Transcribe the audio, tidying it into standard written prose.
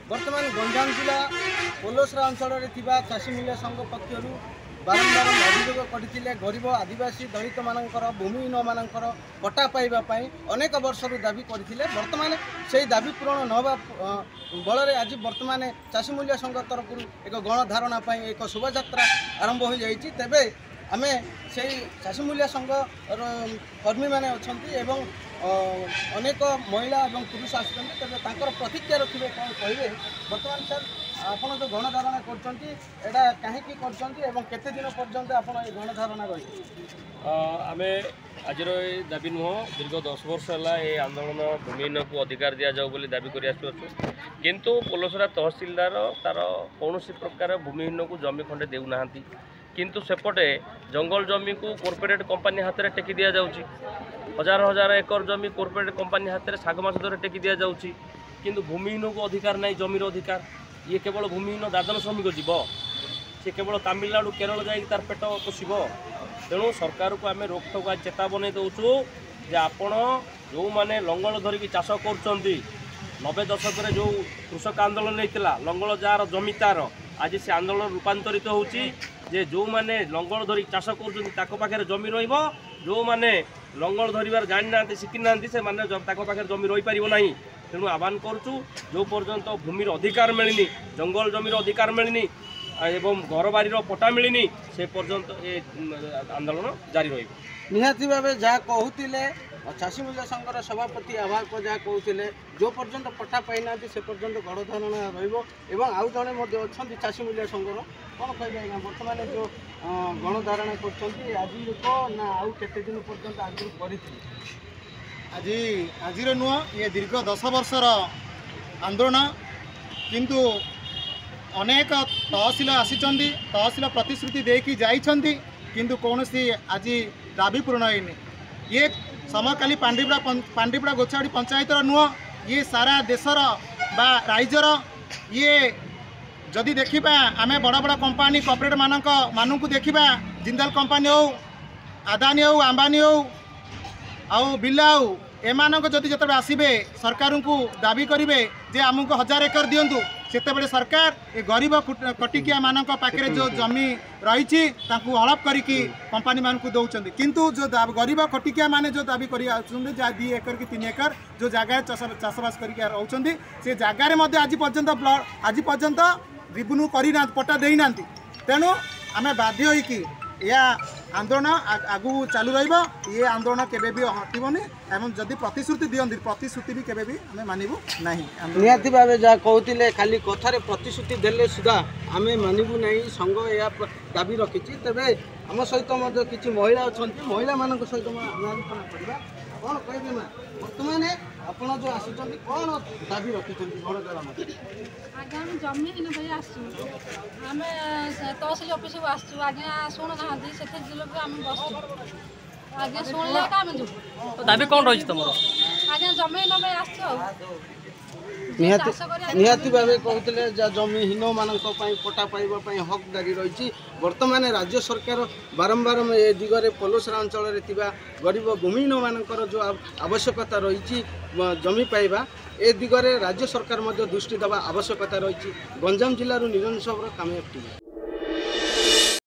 बर्तमान गंजाम जिला पोलोसरा अंचल चाषी मूल्य संघ पक्षर बारंबार अभियोग करते गरीब आदिवासी दलित मानकर भूमिहीन मानकर पट्टा पाइबापी अनेक वर्षर दाबी करते बर्तमान से दाबी पूरण नवा बल आज बर्तमान चाषी मूल्य संघ तरफ एक गणधारणा एक शोभा आरंभ हो जाइए तेबे आमे से चाषी मूल्य संघ कर्मी मैंने अच्छा अनेक महिला और पुरुष आसुच्च तेज प्रतिक्रिया रखिए कौन कहे बर्तमान सर आप जो गणधारणा करा कहीं करते दिन पर्यंत आप गणधारणा रही आम आज दाबी नुह दीर्घ 10 वर्ष है ये आंदोलन भूमिहीन को अधिकार दि जाऊ बोली दाबी कर किंतु पोलोसरा तहसीलदार तार कौन प्रकार भूमिहीन को जमी खंडे देना किंतु सेपटे जंगल जमी को कॉर्पोरेट कंपनी हाथ में टेकी दि जाऊँगी हजार हजार एकर जमी कॉर्पोरेट कंपनी हाथ में साग मास दर टेकी दि जाऊँगी किंतु भूमिहीन को अधिकार नहीं जमीर अधिकार ये केवल भूमिहीन दादन श्रमिक जीव सी केवल तमिलनाडु केरल जाइक तार पेट पोषिब तेणु सरकार को आम रोकठोक चेतावनी दौचु जे आपण जो मैंने लंगल धरिकी चाष कर 90 दशक जो कृषक आंदोलन होता लंगल जार जमी तार आज से आंदोलन रूपांतरित होची जे जो मैंने लंगल धरिक चाष कर जमी रही जो मैंने लंगल धरबार जानी ना शिखी ना से मैंने पाखे जमी रही पार ना तेणु आह्वान करुँ जो पर्यंत भूमिर अधिकार मिलनी जंगल जमीर अधिकार मिलनी एवं घर बारीर पट्टा मिलनी से पर्यंत ये आंदोलन जारी रही निहाती भाव जहाँ कहते चाषी मूल्य संघर सभापति आवाहक जहाँ कहते जो पर्यंत पट्टा पाईना से पर्यंत गणधारणा रहा अच्छा चाषी मूल्य संघर कौन कहे बर्तमान जो गणधारणा कर आज ना आउ केते दिन पर्यंत आगु कर आज नुह ये दीर्घ 10 वर्षर आंदोलन किंतु अनेक तहसील आसी तहसील प्रतिश्रुति देकी जाइछंती किंतु कौन सी आज दाबी पूर्ण होनी ये समकाली पांडीपड़ा गोछाड़ी पंचायतर नुह ये सारा देशर बा राज्यर ये जदि देखा आम बड़ बड़ कंपानी कॉर्पोरेट मानक देखा जिंदाल कंपानी हो आदानी हो अंबानी हो आउ बिरला हो एमानक जदि जो आसबे सरकार को दाबी करेंगे जे आमको 1000 एकर दिंतु से सरकार ये गरीब कटिकिया मानक पाखे जो जमी रही हड़प करी कंपानी मान को दौरान किंतु जो गरीब कटिकिया माने जो दाबी कर 2 एकर कि 3 एकर जो जगह चाषबास कर से जगार आज पर्यंत रिव्यू करना पट्टा देना तेणु आम बाध्य होइकी या आंदोलन आगु चालू रहिबा ये आंदोलन केबे भी हटिबनी एवं जदि प्रतिश्रुति दियंती प्रतिश्रुति भी केबे भी आमे मानिबु नाही निहाती भाव जहाँ कहते खाली कथार प्रतिश्रुति देले सुधा आम मानबू ना संघ या दाबी रखी तेरे आम सहित किसी महिला अच्छा महिला मान सहित आलोचना करवा कौन कहे ना बर्तमान आपड़ जो आसुँच कौन दाबी रखी आज्ञा आम जमीन भाई आसू आम तहसिल ऑफिस को आसू आज्ञा शुणु ना से आम बसु आज्ञा शुणिले आम जो दाबी कौन रही तुम आज्ञा जमीन भाई आसू निहाती भाव कहते जमीहीन मान पट्टा पाइबापी हकदारी रही बर्तमान राज्य सरकार बारंबार ए दिगरे पोलोसरा अंचल गरीब भूमिहीन मानकर जो आवश्यकता रही जमी पाइबा ए दिगरे राज्य सरकार दृष्टि देवा आवश्यकता रही गंजाम जिलूर निरंजन कामयाब टीवी।